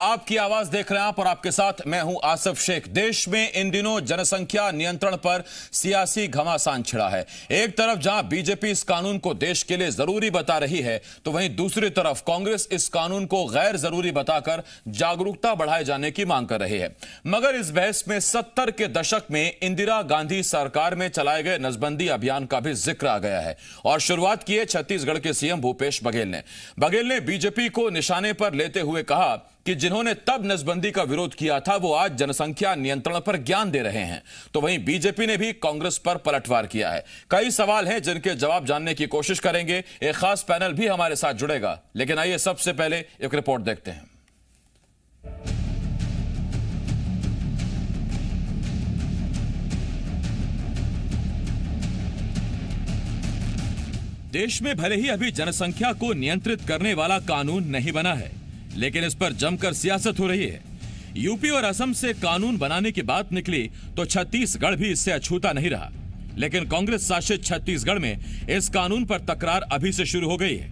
आपकी आवाज देख रहे हैं आप और आपके साथ मैं हूं आसिफ शेख। देश में इन दिनों जनसंख्या नियंत्रण पर सियासी घमासान छिड़ा है। एक तरफ जहां बीजेपी इस कानून को देश के लिए जरूरी बता रही है, तो वहीं दूसरी तरफ कांग्रेस इस कानून को गैर जरूरी बताकर जागरूकता बढ़ाए जाने की मांग कर रही है। मगर इस बहस में 70 के दशक में इंदिरा गांधी सरकार में चलाए गए नसबंदी अभियान का भी जिक्र आ गया है और शुरुआत की है छत्तीसगढ़ के सीएम भूपेश बघेल ने बीजेपी को निशाने पर लेते हुए कहा कि जिन्होंने तब नसबंदी का विरोध किया था वो आज जनसंख्या नियंत्रण पर ज्ञान दे रहे हैं। तो वहीं बीजेपी ने भी कांग्रेस पर पलटवार किया है। कई सवाल हैं जिनके जवाब जानने की कोशिश करेंगे। एक खास पैनल भी हमारे साथ जुड़ेगा, लेकिन आइए सबसे पहले एक रिपोर्ट देखते हैं। देश में भले ही अभी जनसंख्या को नियंत्रित करने वाला कानून नहीं बना है, लेकिन इस पर जमकर सियासत हो रही है। यूपी और असम से कानून बनाने की बात निकली तो छत्तीसगढ़ भी इससे अछूता नहीं रहा। लेकिन कांग्रेस शासित छत्तीसगढ़ में इस कानून पर तकरार अभी से शुरू हो गई है।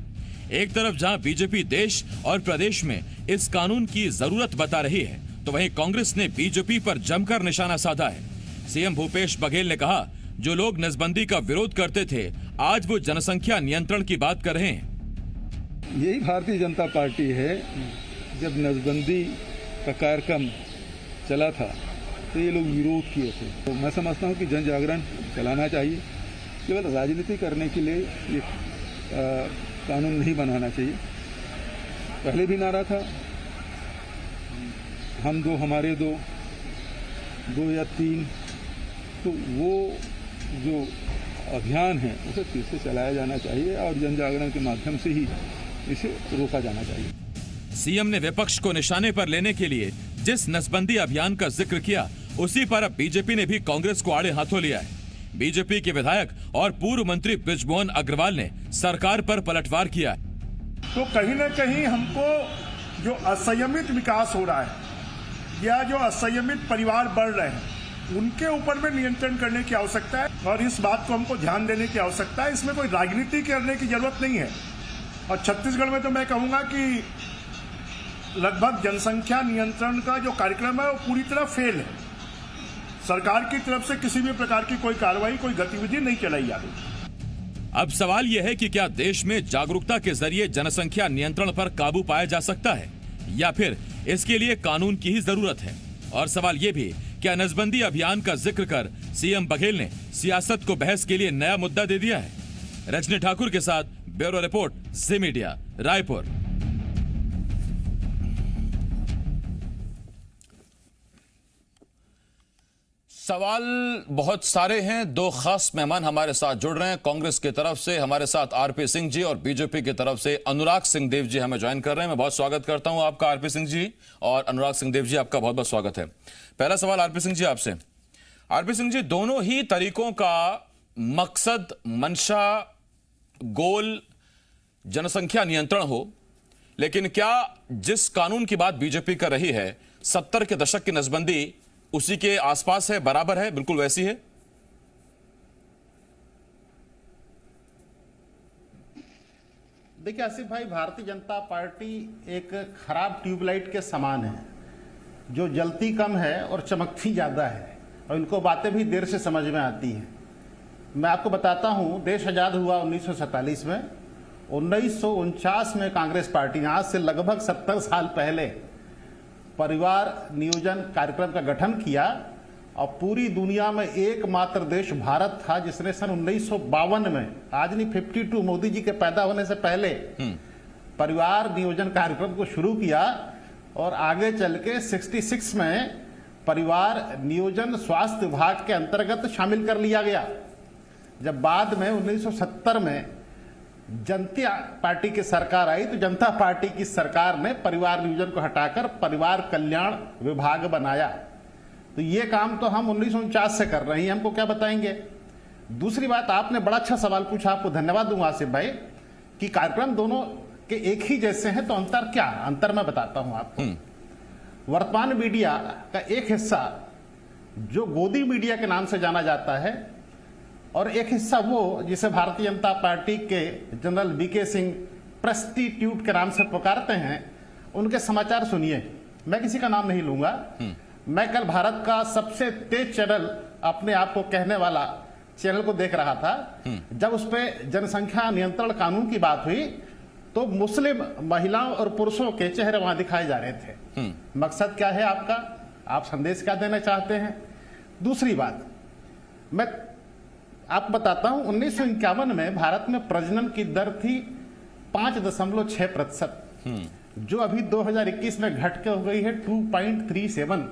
एक तरफ जहां बीजेपी देश और प्रदेश में इस कानून की जरूरत बता रही है, तो वहीं कांग्रेस ने बीजेपी पर जमकर निशाना साधा है। सीएम भूपेश बघेल ने कहा, जो लोग नसबंदी का विरोध करते थे आज वो जनसंख्या नियंत्रण की बात कर रहे हैं। यही भारतीय जनता पार्टी है। जब नसबंदी का कार्यक्रम चला था तो ये लोग विरोध किए थे। तो मैं समझता हूँ कि जन जागरण चलाना चाहिए। केवल राजनीति करने के लिए ये कानून नहीं बनाना चाहिए। पहले भी नारा था, हम दो हमारे दो, 2 या 3। तो वो जो अभियान है उसे फिर से चलाया जाना चाहिए और जन जागरण के माध्यम से ही इसे रोका जाना चाहिए। सीएम ने विपक्ष को निशाने पर लेने के लिए जिस नसबंदी अभियान का जिक्र किया, उसी पर अब बीजेपी ने भी कांग्रेस को आड़े हाथों लिया है। बीजेपी के विधायक और पूर्व मंत्री बृजमोहन अग्रवाल ने सरकार पर पलटवार किया। तो कहीं न कहीं हमको जो असंयमित विकास हो रहा है या जो असंयमित परिवार बढ़ रहे हैं, उनके ऊपर में नियंत्रण करने की आवश्यकता है और इस बात को हमको ध्यान देने की आवश्यकता है। इसमें कोई राजनीति करने की जरूरत नहीं है। और छत्तीसगढ़ में तो मैं कहूंगा कि लगभग जनसंख्या नियंत्रण का जो कार्यक्रम है वो पूरी तरह फेल है। सरकार की तरफ से किसी भी प्रकार की कोई कार्रवाई, कोई गतिविधि नहीं चलाई जा रही। अब सवाल यह है कि क्या देश में जागरूकता के जरिए जनसंख्या नियंत्रण पर काबू पाया जा सकता है या फिर इसके लिए कानून की ही जरूरत है। और सवाल यह भी, क्या नसबंदी अभियान का जिक्र कर सीएम बघेल ने सियासत को बहस के लिए नया मुद्दा दे दिया है। रजनी ठाकुर के साथ ब्यूरो रिपोर्ट, जी मीडिया, रायपुर। सवाल बहुत सारे हैं। 2 खास मेहमान हमारे साथ जुड़ रहे हैं। कांग्रेस की तरफ से हमारे साथ आरपी सिंह जी और बीजेपी की तरफ से अनुराग सिंह देव जी हमें ज्वाइन कर रहे हैं। मैं बहुत स्वागत करता हूं आपका आरपी सिंह जी, और अनुराग सिंह देव जी आपका बहुत बहुत स्वागत है। पहला सवाल आरपी सिंह जी आपसे। आरपी सिंह जी, दोनों ही तरीकों का मकसद, मंशा, गोल जनसंख्या नियंत्रण हो, लेकिन क्या जिस कानून की बात बीजेपी कर रही है, 70 के दशक की नसबंदी उसी के आसपास है, बराबर है, बिल्कुल वैसी है? देखिए आसिफ भाई, भारतीय जनता पार्टी एक खराब ट्यूबलाइट के समान है, जो जलती कम है और चमकती ज्यादा है, और इनको बातें भी देर से समझ में आती हैं। मैं आपको बताता हूं, देश आजाद हुआ 1947 में। 1949 में कांग्रेस पार्टी, आज से लगभग 70 साल पहले, परिवार नियोजन कार्यक्रम का गठन किया और पूरी दुनिया में एकमात्र देश भारत था जिसने सन 1952 में, आज नहीं 52, मोदी जी के पैदा होने से पहले परिवार नियोजन कार्यक्रम को शुरू किया। और आगे चल के 66 में परिवार नियोजन स्वास्थ्य विभाग के अंतर्गत शामिल कर लिया गया। जब बाद में 1970 में जनता पार्टी की सरकार आई, तो जनता पार्टी की सरकार ने परिवार नियोजन को हटाकर परिवार कल्याण विभाग बनाया। तो ये काम तो हम 1949 से कर रहे हैं, हमको क्या बताएंगे। दूसरी बात, आपने बड़ा अच्छा सवाल पूछा, आपको धन्यवाद दूंगा आसिफ भाई, कि कार्यक्रम दोनों के एक ही जैसे हैं, तो अंतर क्या? अंतर मैं बताता हूं आपको। वर्तमान मीडिया का एक हिस्सा जो गोदी मीडिया के नाम से जाना जाता है, और एक हिस्सा वो जिसे भारतीय जनता पार्टी के जनरल वीके सिंह प्रेस्टिट्यूट के नाम से पुकारते हैं, उनके समाचार सुनिए। मैं किसी का नाम नहीं लूंगा। मैं कल भारत का सबसे तेज चैनल अपने आप को कहने वाला चैनल को देख रहा था। जब उस पर जनसंख्या नियंत्रण कानून की बात हुई तो मुस्लिम महिलाओं और पुरुषों के चेहरे वहां दिखाए जा रहे थे। मकसद क्या है आपका? आप संदेश क्या देना चाहते हैं? दूसरी बात मैं आपको बताता हूं, 1951 में भारत में प्रजनन की दर थी 5.6%, जो अभी 2021 में घट के हो गई है 2.37।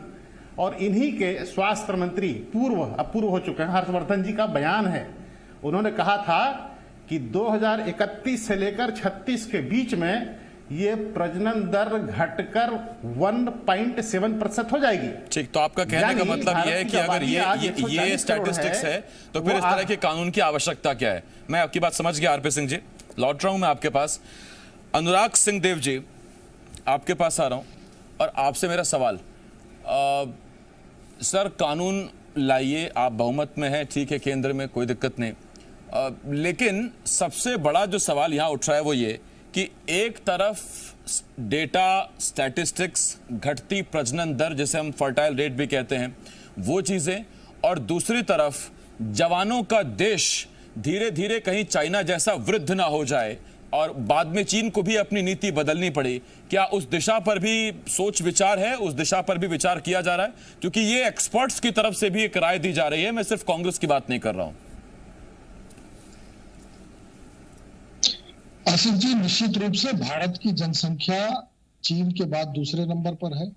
और इन्हीं के स्वास्थ्य मंत्री पूर्व हो चुके हैं, हर्षवर्धन जी का बयान है। उन्होंने कहा था कि 2031 से लेकर 36 के बीच में ये प्रजनन दर घटकर 1.7% हो जाएगी। ठीक, तो आपका कहने का मतलब ये है कि अगर ये स्टैटिस्टिक्स है तो फिर इस तरह के कानून की आवश्यकता क्या है? मैं आपकी बात समझ गया आरपी सिंह जी, लौट रहा हूं मैं आपके पास। अनुराग सिंह देव जी, आपके पास आ रहा हूं और आपसे मेरा सवाल, सर कानून लाइए, आप बहुमत में हैं, ठीक है, केंद्र में कोई दिक्कत नहीं, लेकिन सबसे बड़ा जो सवाल यहां उठ रहा है वो ये कि एक तरफ डेटा स्टैटिस्टिक्स, घटती प्रजनन दर जिसे हम फर्टाइल रेट भी कहते हैं, वो चीजें, और दूसरी तरफ जवानों का देश धीरे धीरे कहीं चाइना जैसा वृद्ध ना हो जाए और बाद में चीन को भी अपनी नीति बदलनी पड़े। क्या उस दिशा पर भी सोच विचार है, उस दिशा पर भी विचार किया जा रहा है? क्योंकि ये एक्सपर्ट्स की तरफ से भी एक राय दी जा रही है, मैं सिर्फ कांग्रेस की बात नहीं कर रहा हूं। आसिफ जी, निश्चित रूप से भारत की जनसंख्या चीन के बाद दूसरे नंबर पर है।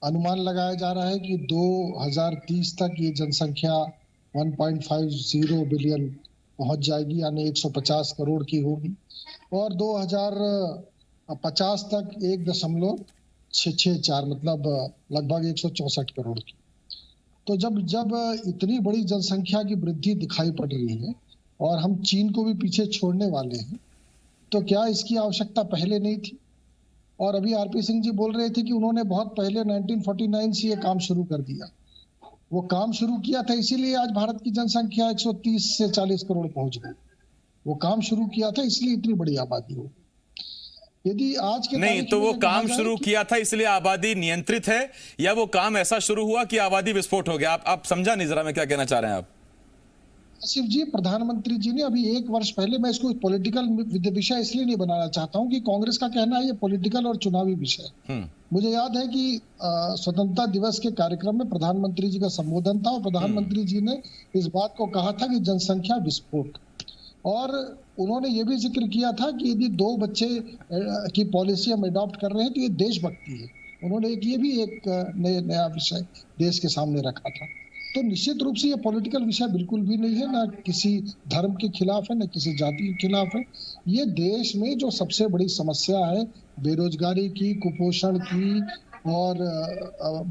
अनुमान लगाया जा रहा है कि 2030 तक ये जनसंख्या 1.50 बिलियन पहुंच जाएगी, यानी 150 करोड़ की होगी, और 2050 तक 1.664 मतलब लगभग 164 करोड़ की। तो जब इतनी बड़ी जनसंख्या की वृद्धि दिखाई पड़ रही है और हम चीन को भी पीछे छोड़ने वाले हैं, तो क्या इसकी आवश्यकता पहले नहीं थी? और अभी आरपी सिंह जी बोल रहे थे कि उन्होंने बहुत पहले 1949 से ये काम शुरू कर दिया। वो काम शुरू किया था, इसीलिए आज भारत की जनसंख्या 130 से 40 करोड़ पहुंच गई। वो काम शुरू किया था, इसलिए इतनी बड़ी आबादी हो। यदि आज के नहीं तो वो काम शुरू किया था इसलिए आबादी नियंत्रित है, या वो काम ऐसा शुरू हुआ कि आबादी विस्फोट हो गया? आप समझा नहीं जरा मैं क्या कहना चाह रहे हैं आप? आसिफ जी, प्रधानमंत्री जी ने अभी 1 वर्ष पहले, मैं इसको पॉलिटिकल विषय इसलिए नहीं बनाना चाहता हूं कि कांग्रेस का कहना है ये पॉलिटिकल और चुनावी विषय। मुझे याद है कि स्वतंत्रता दिवस के कार्यक्रम में प्रधानमंत्री जी का संबोधन था और प्रधानमंत्री जी ने इस बात को कहा था कि जनसंख्या विस्फोट, और उन्होंने ये भी जिक्र किया था कि यदि 2 बच्चे की पॉलिसी हम अडॉप्ट कर रहे हैं तो ये देशभक्ति है। उन्होंने ये भी एक नया विषय देश के सामने रखा था। तो निश्चित रूप से ये पॉलिटिकल विषय बिल्कुल भी नहीं है, ना किसी धर्म के खिलाफ है, ना किसी जाति के खिलाफ है। ये देश में जो सबसे बड़ी समस्या है, बेरोजगारी की, कुपोषण की और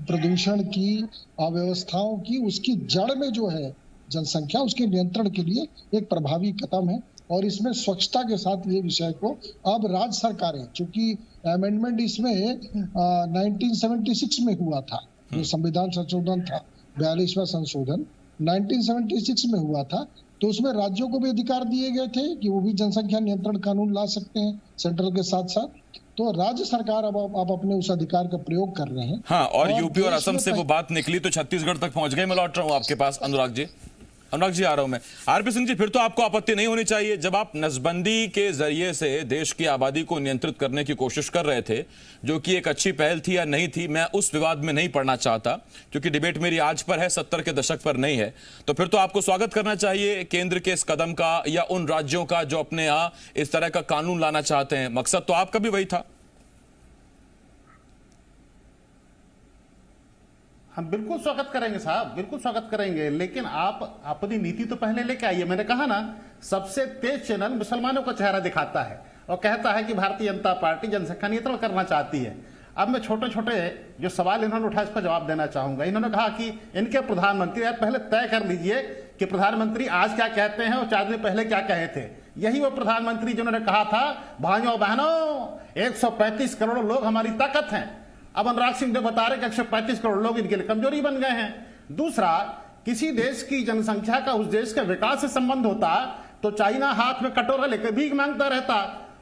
प्रदूषण की, अव्यवस्थाओं की, उसकी जड़ में जो है जनसंख्या, उसके नियंत्रण के लिए एक प्रभावी कदम है। और इसमें स्वच्छता के साथ ये विषय को अब राज्य सरकारें, चूंकि अमेंडमेंट इसमें 1976 में हुआ था, जो संविधान संशोधन था, 42वां संशोधन 1976 में हुआ था, तो उसमें राज्यों को भी अधिकार दिए गए थे कि वो भी जनसंख्या नियंत्रण कानून ला सकते हैं सेंट्रल के साथ साथ। तो राज्य सरकार अब अपने उस अधिकार का प्रयोग कर रहे हैं। हाँ, और यूपी और असम से वो बात निकली तो छत्तीसगढ़ तक पहुंच गए। मैं लौट रहा हूं आपके पास अनुराग जी आ रहा हूं मैं। आरपी सिंह जी, फिर तो आपको आपत्ति नहीं होनी चाहिए जब आप नसबंदी के जरिए से देश की आबादी को नियंत्रित करने की कोशिश कर रहे थे, जो कि एक अच्छी पहल थी या नहीं थी, मैं उस विवाद में नहीं पड़ना चाहता क्योंकि डिबेट मेरी आज पर है, 70 के दशक पर नहीं है। तो फिर तो आपको स्वागत करना चाहिए केंद्र के इस कदम का या उन राज्यों का जो अपने यहां इस तरह का कानून लाना चाहते हैं। मकसद तो आपका भी वही था। हम बिल्कुल स्वागत करेंगे साहब, बिल्कुल स्वागत करेंगे, लेकिन आप अपनी नीति तो पहले लेके आइए। मैंने कहा ना, सबसे तेज चैनल मुसलमानों का चेहरा दिखाता है और कहता है कि भारतीय जनता पार्टी जनसंख्या नियंत्रण करना चाहती है। अब मैं छोटे छोटे जो सवाल इन्होंने उठाया इसका जवाब देना चाहूंगा। इन्होंने कहा कि इनके प्रधानमंत्री, यार पहले तय कर लीजिए कि प्रधानमंत्री आज क्या कहते हैं और 4 दिन पहले क्या कहे थे। यही वो प्रधानमंत्री जिन्होंने कहा था, भाइयों बहनों 135 करोड़ लोग हमारी ताकत हैं। अब अनुराग सिंह देव बता रहे कि 135 करोड़ लोग इनके लिए कमजोरी बन गए हैं। दूसरा, किसी देश की जनसंख्या का उस देश के विकास से संबंध होता तो चाइना हाथ में कटोरा लेकर भीख मांगता रहता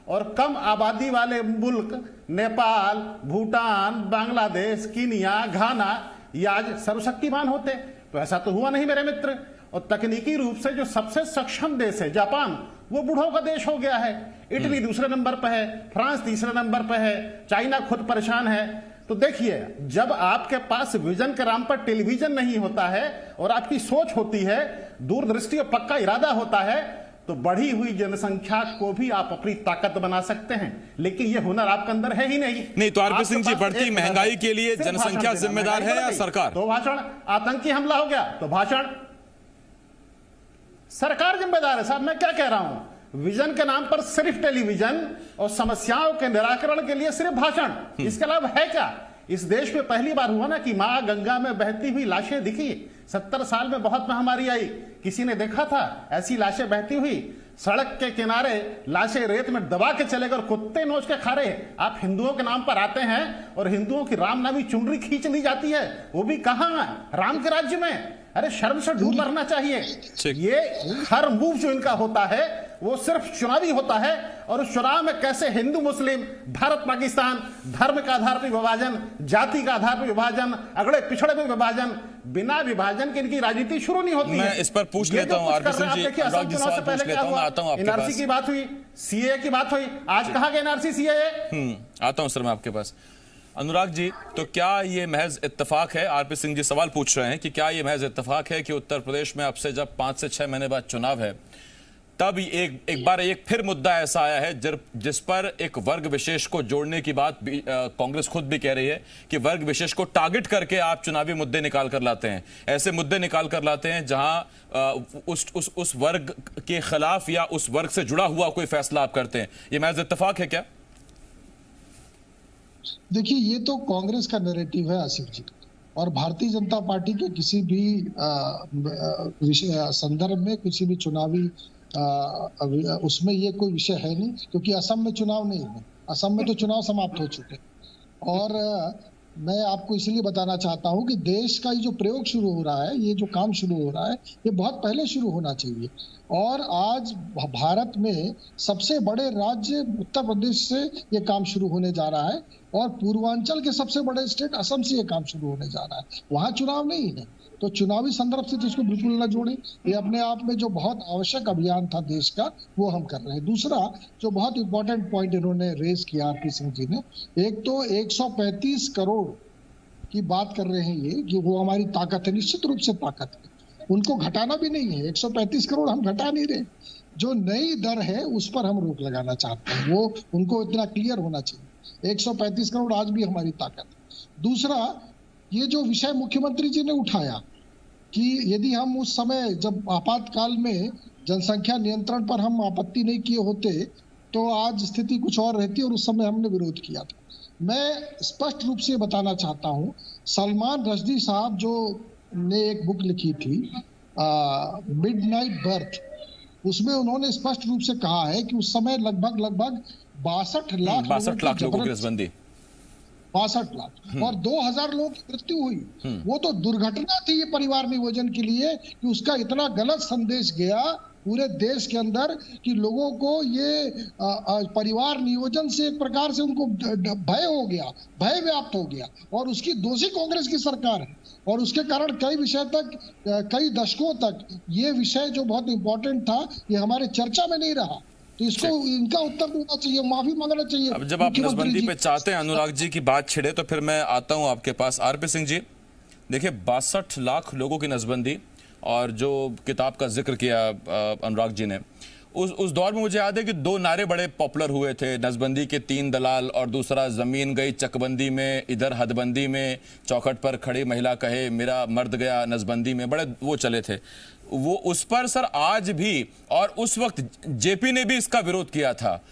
और कम आबादी वाले मुल्क नेपाल, भूटान, बांग्लादेश, कीनिया, घाना ये आज सर्वशक्तिमान होते। तो ऐसा तो हुआ नहीं मेरे मित्र। और तकनीकी रूप से जो सबसे सक्षम देश है जापान, वो बूढ़ों का देश हो गया है। इटली दूसरे नंबर पर है, फ्रांस तीसरे नंबर पर है, चाइना खुद परेशान है। तो देखिए, जब आपके पास विजन के नाम पर टेलीविजन नहीं होता है और आपकी सोच होती है, दूरदृष्टि और पक्का इरादा होता है, तो बढ़ी हुई जनसंख्या को भी आप अपनी ताकत बना सकते हैं। लेकिन ये हुनर आपके अंदर है ही नहीं। तो आरपी सिंह जी, बढ़ती महंगाई के लिए जनसंख्या जिम्मेदार है या सरकार? तो भाषण, आतंकी हमला हो गया तो भाषण, सरकार जिम्मेदार है। साहब मैं क्या कह रहा हूं, विजन के नाम पर सिर्फ टेलीविजन और समस्याओं के निराकरण के लिए सिर्फ भाषण, इसके अलावा है क्या? इस देश में पहली बार हुआ ना कि मां गंगा में बहती हुई लाशें दिखी। 70 साल में बहुत महामारी आई, किसी ने देखा था ऐसी लाशें बहती हुई? सड़क के किनारे लाशें रेत में दबा के चले गए और कुत्ते नोच के खा रहे। आप हिंदुओं के नाम पर आते हैं और हिंदुओं की रामनामी चुनरी खींच ली जाती है, वो भी कहां? राम के राज्य में। अरे शर्म से डूब मरना चाहिए। ये हर मूव जो इनका होता है वो सिर्फ चुनावी होता है, और उस चुनाव में कैसे हिंदू मुस्लिम, भारत पाकिस्तान, धर्म के आधार पर विभाजन, जाति का आधार पर विभाजन, अगड़े पिछड़े में विभाजन, बिना विभाजन के इनकी राजनीति शुरू नहीं होती। मैं इस पर पूछ लेता हूं आरपी सिंह जी, असम चुनाव से पहले क्या हुआ? एनआरसी की बात हुई, सीए की बात हुई, आज कहा गया एनआरसी सीए। आता हूं सर मैं आपके पास। अनुराग जी, तो क्या ये महज इत्तेफाक है? आरपी सिंह जी सवाल पूछ रहे हैं कि क्या ये महज इत्तेफाक है कि उत्तर प्रदेश में अब से जब 5 से 6 महीने बाद चुनाव है, तब एक बार फिर मुद्दा ऐसा आया है जिस पर एक वर्ग विशेष को जोड़ने की बात कांग्रेस खुद भी कह रही है कि वर्ग विशेष को टारगेट करके आप चुनावी मुद्दे निकाल कर लाते हैं, ऐसे मुद्दे निकाल कर लाते हैं जहां उस वर्ग के खिलाफ या उस वर्ग से जुड़ा हुआ कोई फैसला आप करते हैं। ये महज इत्तेफाक है क्या? देखिए, ये तो कांग्रेस का नैरेटिव है आसिफ जी, और भारतीय जनता पार्टी के किसी भी संदर्भ में, किसी भी चुनावी उसमें ये कोई विषय है नहीं, क्योंकि असम में चुनाव नहीं है। असम में तो चुनाव समाप्त हो चुके। और मैं आपको इसलिए बताना चाहता हूं कि देश का ये जो प्रयोग शुरू हो रहा है, ये जो काम शुरू हो रहा है, ये बहुत पहले शुरू होना चाहिए। और आज भारत में सबसे बड़े राज्य उत्तर प्रदेश से ये काम शुरू होने जा रहा है, और पूर्वांचल के सबसे बड़े स्टेट असम से ये काम शुरू होने जा रहा है। वहां चुनाव नहीं है, तो चुनावी संदर्भ से तो इसको बिल्कुल न जोड़ें। ये अपने आप में जो बहुत आवश्यक अभियान था देश का, वो हम कर रहे हैं। दूसरा जो बहुत इंपॉर्टेंट पॉइंट इन्होंने रेज किया आरपी सिंह जी ने, एक तो 135 करोड़ की बात कर रहे हैं ये, कि वो हमारी ताकत है। निश्चित रूप से ताकत है, उनको घटाना भी नहीं है। 135 करोड़ हम घटा नहीं रहे, जो नई दर है उस पर हम रोक लगाना चाहते हैं। वो उनको इतना क्लियर होना चाहिए। 135 करोड़ आज भी हमारी ताकत है। दूसरा, ये जो विषय मुख्यमंत्री जी ने उठाया कि यदि हम उस समय जब आपातकाल में जनसंख्या नियंत्रण पर हम आपत्ति नहीं किए होते, तो आज स्थिति कुछ और रहती, और उस समय हमने विरोध किया था। मैं स्पष्ट रूप से बताना चाहता हूं, सलमान रश्दी साहब जो ने एक बुक लिखी थी मिडनाइट बर्थ, उसमें उन्होंने स्पष्ट रूप से कहा है कि उस समय लगभग 62 लाख लोगों की नसबंदी, 62 लाख, और 2000 लोगों की मृत्यु हुई। वो तो दुर्घटना थी ये परिवार नियोजन के लिए, कि उसका इतना गलत संदेश गया पूरे देश के अंदर कि लोगों को ये परिवार नियोजन से एक प्रकार से उनको भय हो गया, भय व्याप्त हो गया, और उसकी दोषी कांग्रेस की सरकार है। और उसके कारण कई विषय तक, कई दशकों तक ये विषय जो बहुत इंपॉर्टेंट था, ये हमारे चर्चा में नहीं रहा। तो इसको इनका उत्तर देना चाहिए, माफी मांगना चाहिए। अब जब आप नसबंदी पे चाहते हैं अनुराग जी की बात छिड़े, तो फिर मैं आता हूं आपके पास। आरपी सिंह जी, देखिए 62 लाख लोगों की नसबंदी, और जो किताब का जिक्र किया अनुराग जी ने, उस दौर में मुझे याद है कि 2 नारे बड़े पॉपुलर हुए थे, नसबंदी के 3 दलाल, और दूसरा जमीन गई चकबंदी में, इधर हदबंदी में, चौखट पर खड़ी महिला कहे मेरा मर्द गया नसबंदी में, बड़े वो चले थे। वो उस पर सर आज भी, और उस वक्त जेपी ने भी इसका विरोध किया था।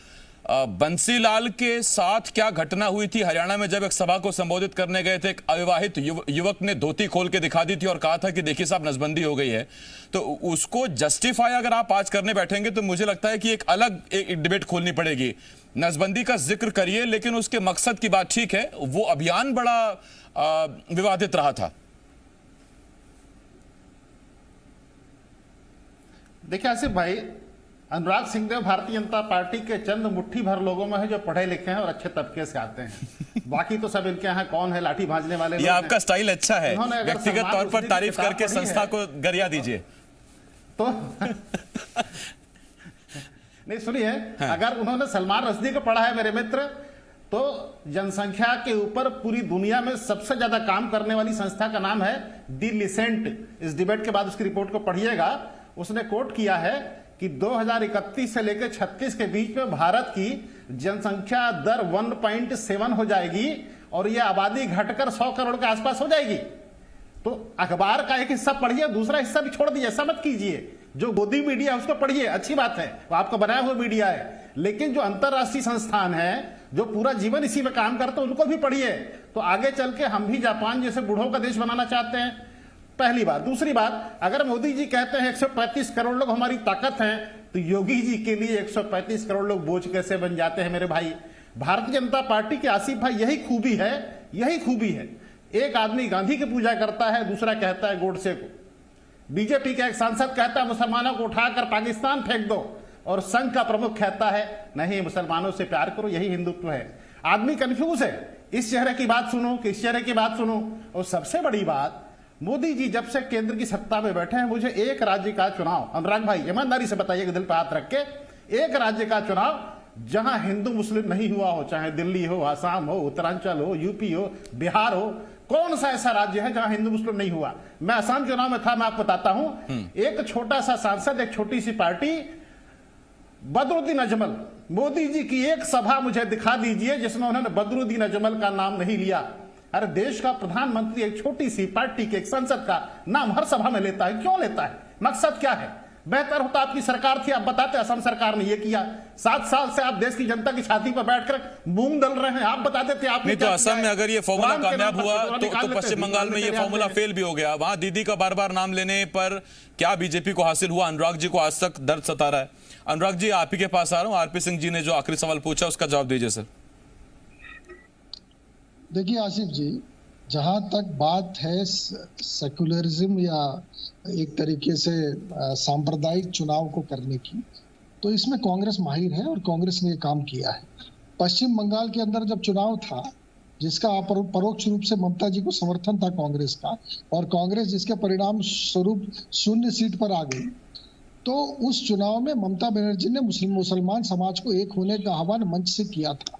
बंसीलाल के साथ क्या घटना हुई थी हरियाणा में, जब एक सभा को संबोधित करने गए थे, एक अविवाहित युवक ने धोती खोल के दिखा दी थी और कहा था कि देखिए साहब नसबंदी हो गई है। तो उसको जस्टिफाई अगर आप आज करने बैठेंगे तो मुझे लगता है कि एक अलग एक डिबेट खोलनी पड़ेगी। नसबंदी का जिक्र करिए, लेकिन उसके मकसद की बात ठीक है, वो अभियान बड़ा विवादित रहा था। देखिए आसिफ भाई, अनुराग सिंहदेव भारतीय जनता पार्टी के चंद मुट्ठी भर लोगों में है जो पढ़े लिखे हैं और अच्छे तबके से आते हैं। बाकी तो सब इनके यहाँ कौन है लाठी भांजने वाले। ये आपका स्टाइल अच्छा है, व्यक्तिगत तौर पर तारीफ करके संस्था को गरिया दीजिए। तो नहीं सुनिए, अगर उन्होंने सलमान रश्दी को पढ़ा है मेरे मित्र, तो जनसंख्या के ऊपर पूरी दुनिया में सबसे ज्यादा काम करने वाली संस्था का नाम है दी लिसेंट। इस डिबेट के बाद उसकी रिपोर्ट को पढ़िएगा। उसने कोट किया है कि 2031 से लेकर 36 के बीच में भारत की जनसंख्या दर 1.7 हो जाएगी और यह आबादी घटकर 100 करोड़ के आसपास हो जाएगी। तो अखबार का एक हिस्सा पढ़िए, दूसरा हिस्सा भी छोड़ दीजिए, ऐसा मत कीजिए। जो गोदी मीडिया है उसको पढ़िए, अच्छी बात है, वो आपका बनाया हुआ मीडिया है, लेकिन जो अंतरराष्ट्रीय संस्थान है जो पूरा जीवन इसी में काम करते हैं उनको भी पढ़िए। तो आगे चल के हम भी जापान जैसे बूढ़ों का देश बनाना चाहते हैं, पहली बात। दूसरी बात, अगर मोदी जी कहते हैं 135 करोड़ लोग हमारी ताकत हैं, तो योगी जी के लिए 135 करोड़ लोग बोझ कैसे बन जाते हैं मेरे भाई। भारतीय जनता पार्टी के आसिफ भाई यही खूबी है, यही खूबी है। एक आदमी गांधी की पूजा करता है, दूसरा कहता है गोडसे को। बीजेपी का एक सांसद कहता है मुसलमानों को उठाकर पाकिस्तान फेंक दो, और संघ का प्रमुख कहता है नहीं मुसलमानों से प्यार करो, यही हिंदुत्व है। आदमी कंफ्यूज है, इस चेहरे की बात सुनो कि इस चेहरे की बात सुनो। और सबसे बड़ी बात, मोदी जी जब से केंद्र की सत्ता में बैठे हैं, मुझे एक राज्य का चुनाव, अनुराग भाई ईमानदारी से बताइएगा, दिल पर हाथ रख के, एक राज्य का चुनाव जहां हिंदू मुस्लिम नहीं हुआ हो, चाहे दिल्ली हो, आसाम हो, उत्तरांचल हो, यूपी हो, बिहार हो, कौन सा ऐसा राज्य है जहां हिंदू मुस्लिम नहीं हुआ? मैं आसाम चुनाव में था, मैं आपको बताता हूं। एक छोटा सा सांसद, एक छोटी सी पार्टी, बदरुद्दीन अजमल, मोदी जी की एक सभा मुझे दिखा दीजिए जिसमें उन्होंने बदरुद्दीन अजमल का नाम नहीं लिया। अरे देश का प्रधानमंत्री एक छोटी सी पार्टी के एक सांसद का नाम हर सभा में लेता है, क्यों लेता है? मकसद क्या है? बेहतर होता आपकी सरकार थी, आप बताते असम सरकार ने ये किया। 7 साल से आप देश की जनता की छाती पर बैठकर मूंग दल रहे हैं, आप बताते थे आपने। तो असम में अगर ये फॉर्मूला कामयाब हुआ तो पश्चिम बंगाल में ये फॉर्मूला फेल भी हो गया। वहां दीदी का बार बार नाम लेने पर क्या बीजेपी को हासिल हुआ? अनुराग जी को आज तक दर्द सता रहा है। अनुराग जी, आप ही के पास आ रहा हूं। आरपी सिंह जी ने जो आखिरी सवाल पूछा उसका जवाब दीजिए सर। देखिए आसिफ जी, जहां तक बात है सेकुलरिज्म या एक तरीके से सांप्रदायिक चुनाव को करने की, तो इसमें कांग्रेस माहिर है और कांग्रेस ने ये काम किया है। पश्चिम बंगाल के अंदर जब चुनाव था, जिसका परोक्ष रूप से ममता जी को समर्थन था कांग्रेस का, और कांग्रेस जिसके परिणाम स्वरूप 0 सीट पर आ गई, तो उस चुनाव में ममता बनर्जी ने मुसलमान समाज को एक होने का आह्वान मंच से किया था।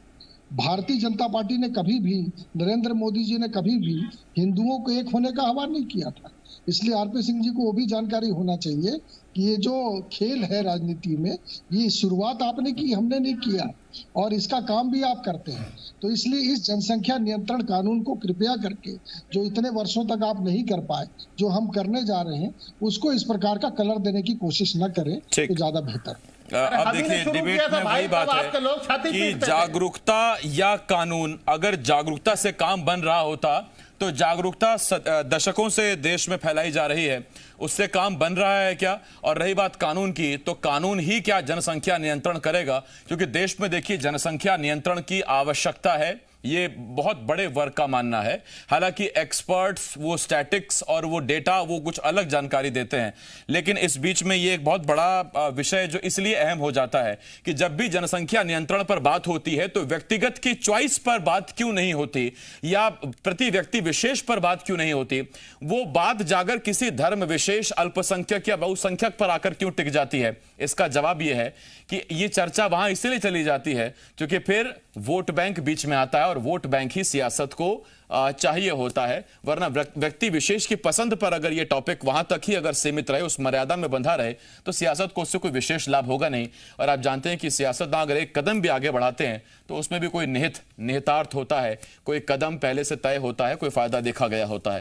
भारतीय जनता पार्टी ने कभी भी, नरेंद्र मोदी जी ने कभी भी हिंदुओं को एक होने का आह्वान नहीं किया था। इसलिए आरपी सिंह जी को वो भी जानकारी होना चाहिए कि ये जो खेल है राजनीति में, ये शुरुआत आपने की, हमने नहीं किया, और इसका काम भी आप करते हैं। तो इसलिए इस जनसंख्या नियंत्रण कानून को कृपया करके, जो इतने वर्षों तक आप नहीं कर पाए, जो हम करने जा रहे हैं, उसको इस प्रकार का कलर देने की कोशिश न करें तो ज्यादा बेहतर। अब देखिए, डिबेट में वही बात है कि जागरूकता या कानून, अगर जागरूकता से काम बन रहा होता तो जागरूकता दशकों से देश में फैलाई जा रही है, उससे काम बन रहा है क्या? और रही बात कानून की, तो कानून ही क्या जनसंख्या नियंत्रण करेगा? क्योंकि देश में देखिए जनसंख्या नियंत्रण की आवश्यकता है, ये बहुत बड़े वर्ग का मानना है। हालांकि एक्सपर्ट्स वो स्टैटिक्स और वो डेटा वो कुछ अलग जानकारी देते हैं, लेकिन इस बीच में ये एक बहुत बड़ा विषय जो इसलिए अहम हो जाता है कि जब भी जनसंख्या नियंत्रण पर बात होती है तो व्यक्तिगत की चॉइस पर बात क्यों नहीं होती, या प्रति व्यक्ति विशेष पर बात क्यों नहीं होती? वो बात जाकर किसी धर्म विशेष, अल्पसंख्यक या बहुसंख्यक पर आकर क्यों टिक जाती है? इसका जवाब यह है कि ये चर्चा वहां इसलिए चली जाती है क्योंकि फिर वोट बैंक बीच में आता है, और वोट बैंक ही सियासत को चाहिए होता है। वरना व्यक्ति विशेष की पसंद पर अगर ये टॉपिक वहां तक ही अगर सीमित रहे, उस मर्यादा में बंधा रहे, तो सियासत को उससे कोई विशेष लाभ होगा नहीं। और आप जानते हैं कि सियासतदान अगर एक कदम भी आगे बढ़ाते हैं तो उसमें भी कोई निहितार्थ होता है, कोई कदम पहले से तय होता है, कोई फायदा देखा गया होता है।